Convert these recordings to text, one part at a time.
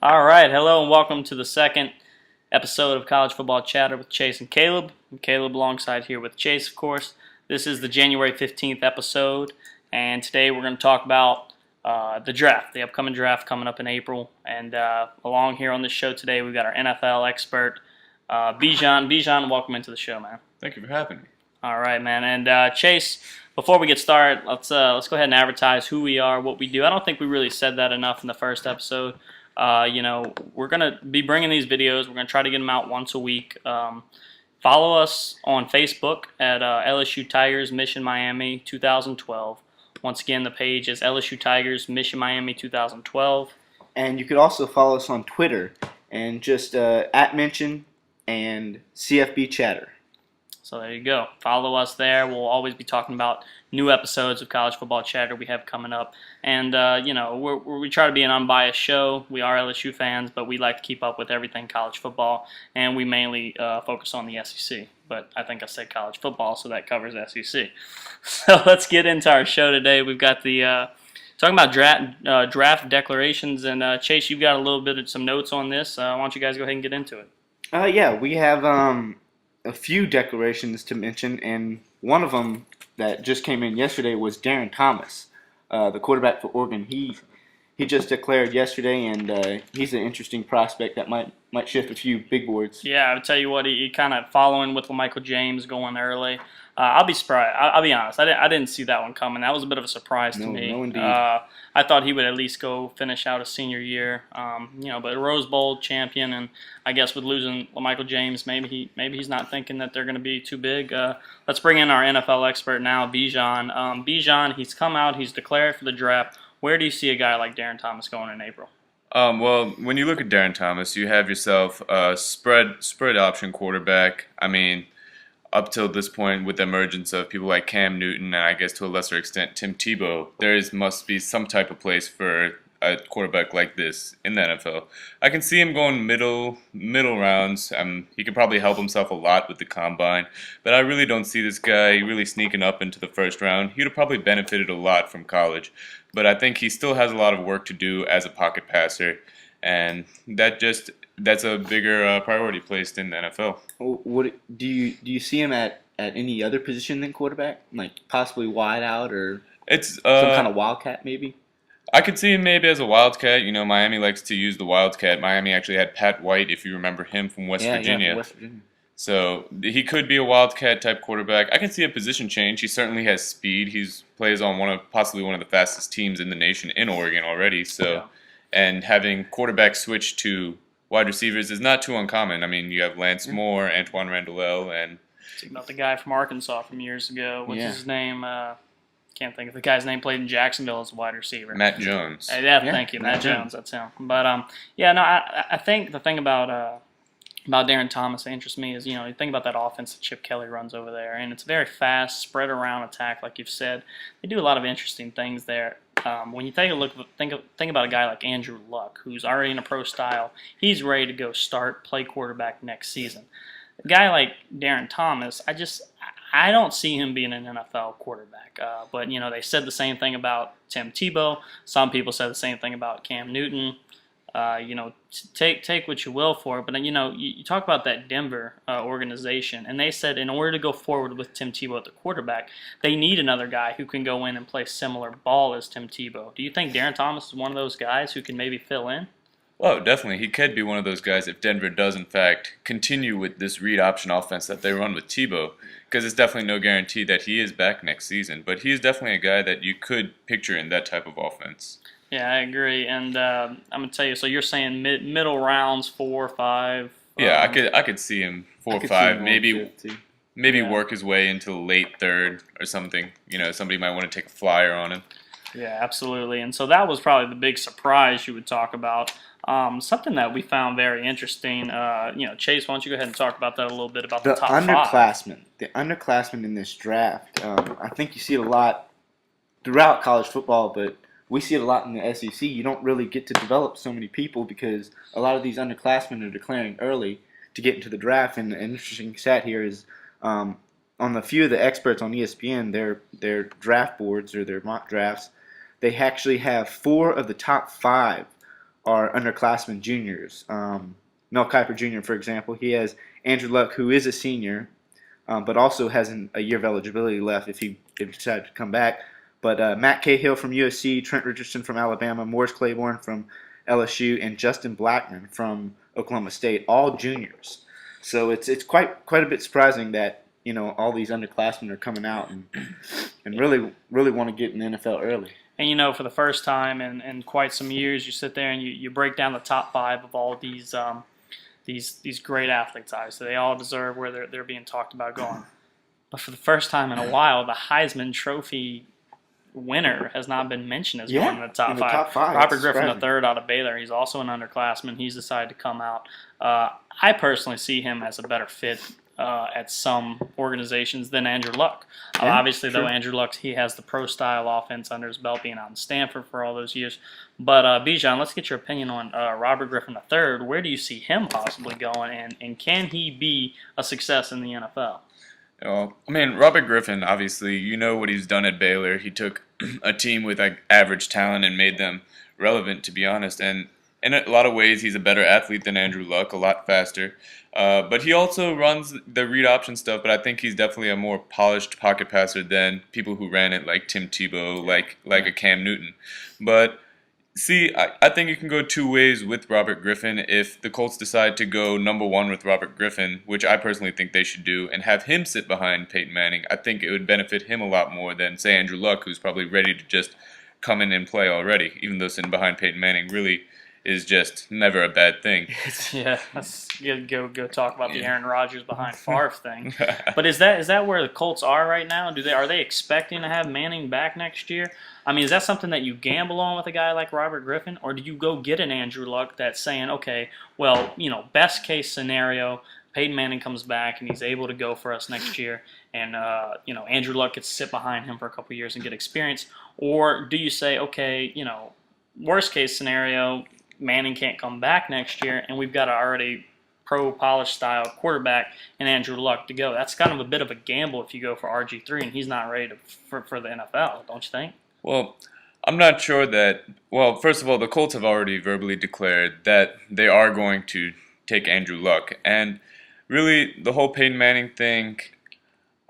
All right, hello and welcome to the second episode of College Football Chatter with Chase and Caleb. I'm Caleb alongside here with Chase, of course. This is the January 15th episode, and today we're going to talk about the draft, the upcoming draft coming up in April. And along here on this show today, we've got our NFL expert, Bijan. Bijan, welcome into the show, man. Thank you for having me. All right, man. And Chase, before we get started, let's go ahead and advertise who we are, what we do. I don't think we really said that enough in the first episode. We're going to be bringing these videos. We're going to try to get them out once a week. Follow us on Facebook at LSU Tigers Mission Miami 2012. Once again, the page is LSU Tigers Mission Miami 2012. And you could also follow us on Twitter and just @mention and CFBChatter. So there you go. Follow us there. We'll always be talking about new episodes of College Football Chatter we have coming up. And, we try to be an unbiased show. We are LSU fans, but we like to keep up with everything college football. And we mainly focus on the SEC. But I think I said college football, so that covers SEC. So let's get into our show today. We've got the talking about draft declarations. And, Chase, you've got a little bit of some notes on this. Why don't you guys go ahead and get into it? We have a few declarations to mention, and one of them that just came in yesterday was Darren Thomas, the quarterback for Oregon. He just declared yesterday, and he's an interesting prospect that might shift a few big boards. Yeah, I'll tell you what, he kind of following with Michael James going early. I'll be surprised. I'll be honest. I didn't see that one coming. That was a bit of a surprise to me. No, indeed. I thought he would at least go finish out his senior year. But Rose Bowl champion, and I guess with losing Michael James, maybe he's not thinking that they're going to be too big. Let's bring in our NFL expert now, Bijan. Bijan, he's come out. He's declared for the draft. Where do you see a guy like Darren Thomas going in April? Well, when you look at Darren Thomas, you have yourself a spread option quarterback. I mean, up till this point, with the emergence of people like Cam Newton and I guess to a lesser extent Tim Tebow, must be some type of place for a quarterback like this in the NFL. I can see him going middle rounds. He could probably help himself a lot with the combine, but I really don't see this guy really sneaking up into the first round. He would have probably benefited a lot from college, but I think he still has a lot of work to do as a pocket passer, and that's a bigger priority placed in the NFL. What do you see him at any other position than quarterback, like possibly wide out or It's some kind of wildcat maybe? I could see him maybe as a wildcat. You know, Miami likes to use the wildcat. Miami actually had Pat White, if you remember him, from West Virginia. Yeah, West Virginia. So he could be a wildcat type quarterback. I can see a position change. He certainly has speed. He plays on possibly one of the fastest teams in the nation in Oregon already. So, and having quarterbacks switch to wide receivers is not too uncommon. I mean, you have Lance Moore, Antoine Randall, and Think about the guy from Arkansas from years ago. What's his name? Can't think of the guy's name. Played in Jacksonville as a wide receiver. Matt Jones. Thank you, Matt Jones. That's him. But I think the thing about Darren Thomas that interests me is, you think about that offense that Chip Kelly runs over there, and it's a very fast, spread around attack, like you've said. They do a lot of interesting things there. When you take a look, think about a guy like Andrew Luck, who's already in a pro style. He's ready to go play quarterback next season. A guy like Darren Thomas, I don't see him being an NFL quarterback. But they said the same thing about Tim Tebow. Some people said the same thing about Cam Newton. Take what you will for it. But you talk about that Denver organization, and they said in order to go forward with Tim Tebow at the quarterback, they need another guy who can go in and play similar ball as Tim Tebow. Do you think Darren Thomas is one of those guys who can maybe fill in? Well, definitely. He could be one of those guys if Denver does, in fact, continue with this read option offense that they run with Tebow, because it's definitely no guarantee that he is back next season. But he is definitely a guy that you could picture in that type of offense. Yeah, I agree. And I'm going to tell you, so you're saying middle rounds, 4 or 5? Yeah, I could see him 4 or 5, maybe work his way into late third or something. Somebody might want to take a flyer on him. Yeah, absolutely. And so that was probably the big surprise you would talk about. Something that we found very interesting. Chase, why don't you go ahead and talk about that a little bit about the top underclassmen. 5? The underclassmen in this draft. I think you see it a lot throughout college football, but we see it a lot in the SEC. You don't really get to develop so many people because a lot of these underclassmen are declaring early to get into the draft. And an interesting stat here is on the few of the experts on ESPN, their draft boards or their mock drafts, they actually have 4 of the top 5 are underclassmen juniors. Mel Kiper Jr., for example, he has Andrew Luck, who is a senior, but also has a year of eligibility left if he decided to come back. But Matt Cahill from USC, Trent Richardson from Alabama, Morris Claiborne from LSU, and Justin Blackman from Oklahoma State, all juniors. So it's quite a bit surprising that all these underclassmen are coming out and really want to get in the NFL early. And for the first time in quite some years, you sit there and you break down the top 5 of all these great athletes. Obviously, they all deserve where they're being talked about going. But for the first time in a while, the Heisman Trophy winner has not been mentioned as one in the top five. Robert Griffin III out of Baylor. He's also an underclassman. He's decided to come out. I personally see him as a better fit at some organizations than Andrew Luck. Obviously, though, Andrew Luck, he has the pro-style offense under his belt, being out in Stanford for all those years. But, Bijan, let's get your opinion on Robert Griffin III. Where do you see him possibly going, and can he be a success in the NFL? Well, I mean, Robert Griffin, obviously, you know what he's done at Baylor. He took a team with average talent and made them relevant, to be honest. And in a lot of ways, he's a better athlete than Andrew Luck, a lot faster. But he also runs the read option stuff, but I think he's definitely a more polished pocket passer than people who ran it like Tim Tebow, like a Cam Newton. But see, I think you can go 2 ways with Robert Griffin. If the Colts decide to go number 1 with Robert Griffin, which I personally think they should do, and have him sit behind Peyton Manning, I think it would benefit him a lot more than, say, Andrew Luck, who's probably ready to just come in and play already, even though sitting behind Peyton Manning really is just never a bad thing. Yeah, let's go talk about the Aaron Rodgers behind Favre thing. But is that where the Colts are right now? Are they expecting to have Manning back next year? I mean, is that something that you gamble on with a guy like Robert Griffin, or do you go get an Andrew Luck that's saying, okay, well, best case scenario, Peyton Manning comes back and he's able to go for us next year, and Andrew Luck gets to sit behind him for a couple years and get experience, or do you say, okay, worst case scenario, Manning can't come back next year, and we've got an already pro-polished style quarterback and Andrew Luck to go. That's kind of a bit of a gamble if you go for RG3 and he's not ready for the NFL, don't you think? Well, I'm not sure that. Well, first of all, the Colts have already verbally declared that they are going to take Andrew Luck, and really the whole Peyton Manning thing.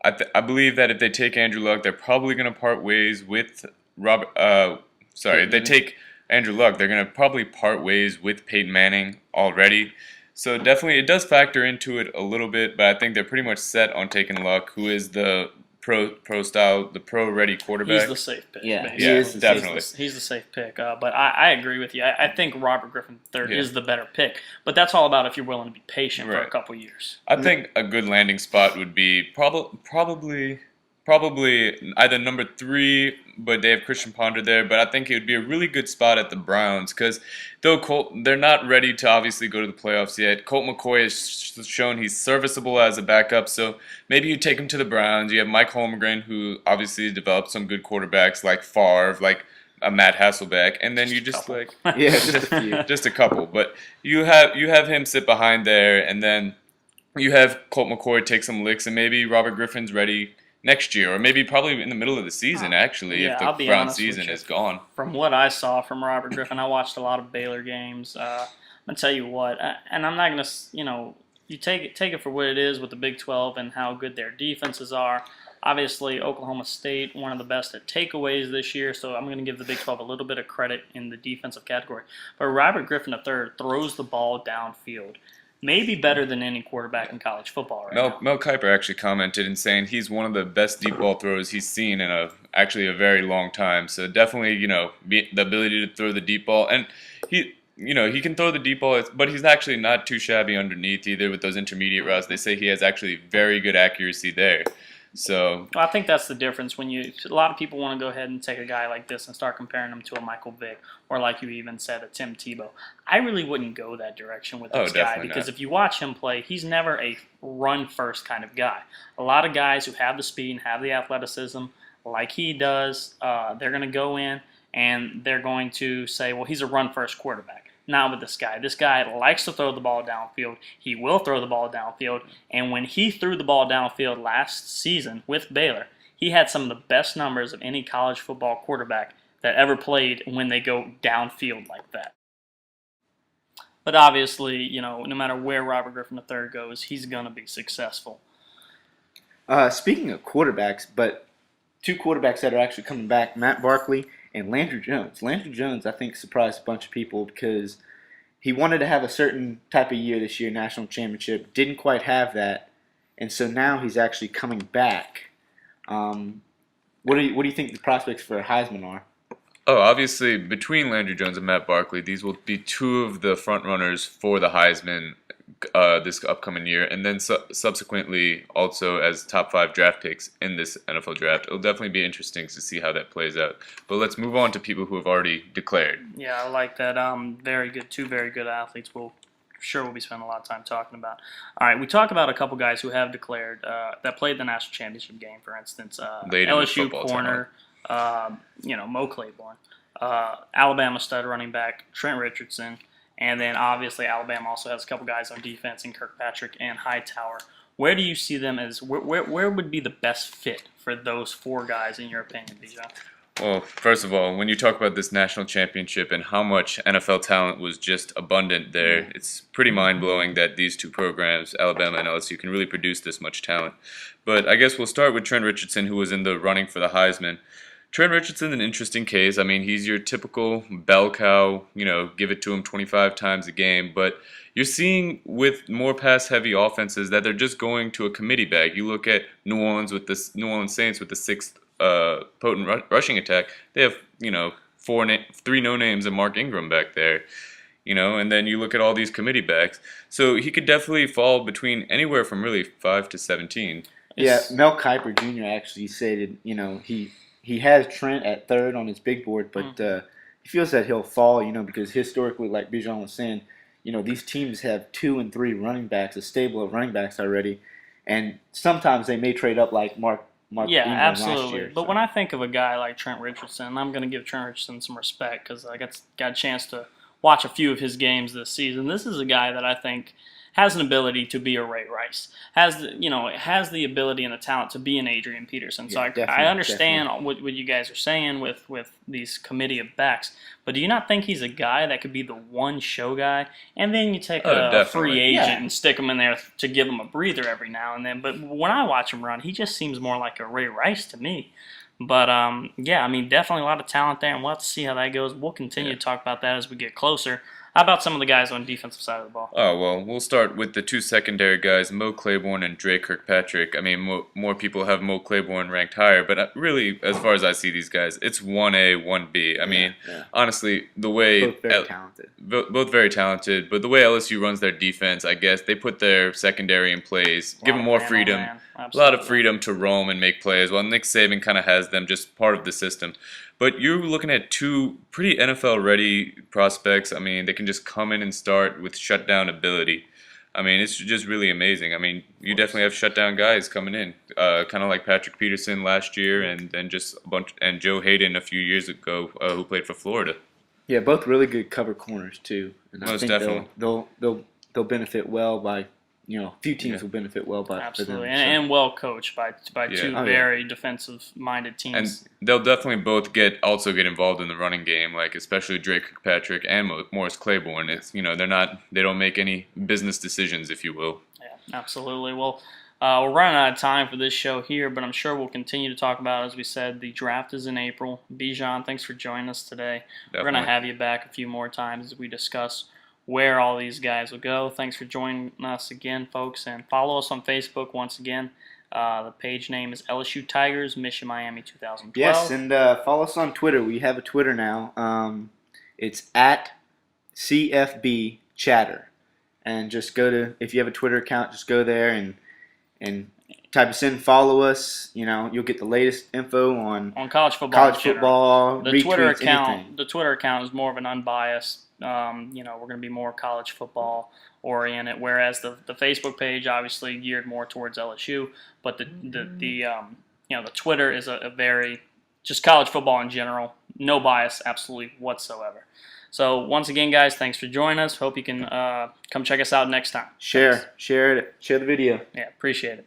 I believe that if they take Andrew Luck, they're probably going to part ways with Robert. If they take Andrew Luck, they're going to probably part ways with Peyton Manning already. So definitely it does factor into it a little bit, but I think they're pretty much set on taking Luck, who is the pro style, the pro ready quarterback. He's the safe pick. Yeah, definitely. He's the safe pick. But I agree with you. I think Robert Griffin III is the better pick. But that's all about if you're willing to be patient for a couple years. I think a good landing spot would be probably either number 3, but they have Christian Ponder there. But I think it would be a really good spot at the Browns because they're not ready to obviously go to the playoffs yet. Colt McCoy has shown he's serviceable as a backup, so maybe you take him to the Browns. You have Mike Holmgren, who obviously developed some good quarterbacks like Favre, like a Matt Hasselbeck, and then you just just a couple. But you have him sit behind there, and then you have Colt McCoy take some licks, and maybe Robert Griffin's ready next year, or maybe probably in the middle of the season, actually, if the Browns season is gone. From what I saw from Robert Griffin, I watched a lot of Baylor games. I'm going to tell you what, and I'm not going to, you take it for what it is with the Big 12 and how good their defenses are. Obviously, Oklahoma State, one of the best at takeaways this year, so I'm going to give the Big 12 a little bit of credit in the defensive category. But Robert Griffin III throws the ball downfield. Maybe better than any quarterback in college football right now. Mel Kiper actually commented in saying he's one of the best deep ball throwers he's seen in a very long time. So definitely, the ability to throw the deep ball, and he can throw the deep ball, but he's actually not too shabby underneath either with those intermediate routes. They say he has actually very good accuracy there. So I think that's the difference when a lot of people want to go ahead and take a guy like this and start comparing him to a Michael Vick or, like you even said, a Tim Tebow. I really wouldn't go that direction with this guy because if you watch him play, he's never a run first kind of guy. A lot of guys who have the speed and have the athleticism like he does, they're going to go in and they're going to say, well, he's a run first quarterback. Not with this guy. This guy likes to throw the ball downfield. He will throw the ball downfield. And when he threw the ball downfield last season with Baylor, he had some of the best numbers of any college football quarterback that ever played when they go downfield like that. But obviously, no matter where Robert Griffin III goes, he's going to be successful. Speaking of quarterbacks, but two quarterbacks that are actually coming back, Matt Barkley and Landry Jones. Landry Jones, I think, surprised a bunch of people because he wanted to have a certain type of year this year, national championship, didn't quite have that, and so now he's actually coming back. What do you think the prospects for Heisman are? Oh, obviously, between Landry Jones and Matt Barkley, these will be two of the front runners for the Heisman this upcoming year, and then subsequently also as top 5 draft picks in this NFL draft. It'll definitely be interesting to see how that plays out. But let's move on to people who have already declared. Yeah, I like that. Very good. Two very good athletes. We'll be spending a lot of time talking about. All right, we talk about a couple guys who have declared that played the national championship game. For instance, LSU corner, Mo Claiborne, Alabama stud running back Trent Richardson. And then, obviously, Alabama also has a couple guys on defense in Kirkpatrick and Hightower. Where do you see them as – where would be the best fit for those 4 guys, in your opinion, Bijan? Well, first of all, when you talk about this national championship and how much NFL talent was just abundant there, it's pretty mind-blowing that these 2 programs, Alabama and LSU, can really produce this much talent. But I guess we'll start with Trent Richardson, who was in the running for the Heisman. Trent Richardson's an interesting case. I mean, he's your typical bell cow, give it to him 25 times a game. But you're seeing with more pass-heavy offenses that they're just going to a committee bag. You look at New Orleans Saints with the 6th potent rushing attack. They have, 3 no-names and Mark Ingram back there. And then you look at all these committee backs. So he could definitely fall between anywhere from really 5 to 17. Yeah, Mel Kiper Jr. actually stated, he has Trent at 3rd on his big board, but he feels that he'll fall, because historically, like Bijan was saying, these teams have 2 and 3 running backs, a stable of running backs already, and sometimes they may trade up like Mark yeah, Ingram absolutely. last year. But when I think of a guy like Trent Richardson, I'm going to give Trent Richardson some respect because I got a chance to watch a few of his games this season. This is a guy that I think has an ability to be a Ray Rice, has the ability and the talent to be an Adrian Peterson. So I understand what you guys are saying with these committee of backs, but do you not think he's a guy that could be the one show guy, and then you take a free agent and stick him in there to give him a breather every now and then? But when I watch him run, he just seems more like a Ray Rice to me. But, definitely a lot of talent there, and we'll have to see how that goes. We'll continue to talk about that as we get closer. How about some of the guys on the defensive side of the ball? Oh, well, we'll start with the 2 secondary guys, Mo Claiborne and Dre Kirkpatrick. I mean, more people have Mo Claiborne ranked higher, but really, as far as I see these guys, it's 1A, 1B. I mean, honestly, the way... Both very talented. Both very talented, but the way LSU runs their defense, I guess, they put their secondary in plays, give them more freedom, a lot of freedom to roam and make plays, while Nick Saban kind of has them just part of the system. But you're looking at 2 pretty NFL-ready prospects. I mean, they can just come in and start with shutdown ability. I mean, it's just really amazing. I mean, you definitely have shutdown guys coming in, kind of like Patrick Peterson last year, and then just and Joe Hayden a few years ago, who played for Florida. Yeah, both really good cover corners too. And Most I think definitely. They'll benefit well by. A few teams will benefit well by absolutely, for them, and well coached by 2 very defensive-minded teams. And they'll definitely both get involved in the running game, like especially Drake Kirkpatrick and Morris Claiborne. It's they don't make any business decisions, if you will. Yeah, absolutely. Well, we're running out of time for this show here, but I'm sure we'll continue to talk about, as we said, the draft is in April. Bijan, thanks for joining us today. Definitely. We're going to have you back a few more times as we discuss where all these guys will go. Thanks for joining us again, folks, and follow us on Facebook once again. The page name is LSU Tigers, Mission Miami 2012. Yes, and follow us on Twitter. We have a Twitter now. It's at CFBChatter. And just if you have a Twitter account, just go there and type us in, follow us. You'll get the latest info on college football. The Twitter account. anything. The Twitter account is more of an unbiased. We're going to be more college football oriented, whereas the Facebook page obviously geared more towards LSU. But the Twitter is a very just college football in general, no bias, absolutely whatsoever. So once again, guys, thanks for joining us. Hope you can come check us out next time. Share the video. Yeah, appreciate it.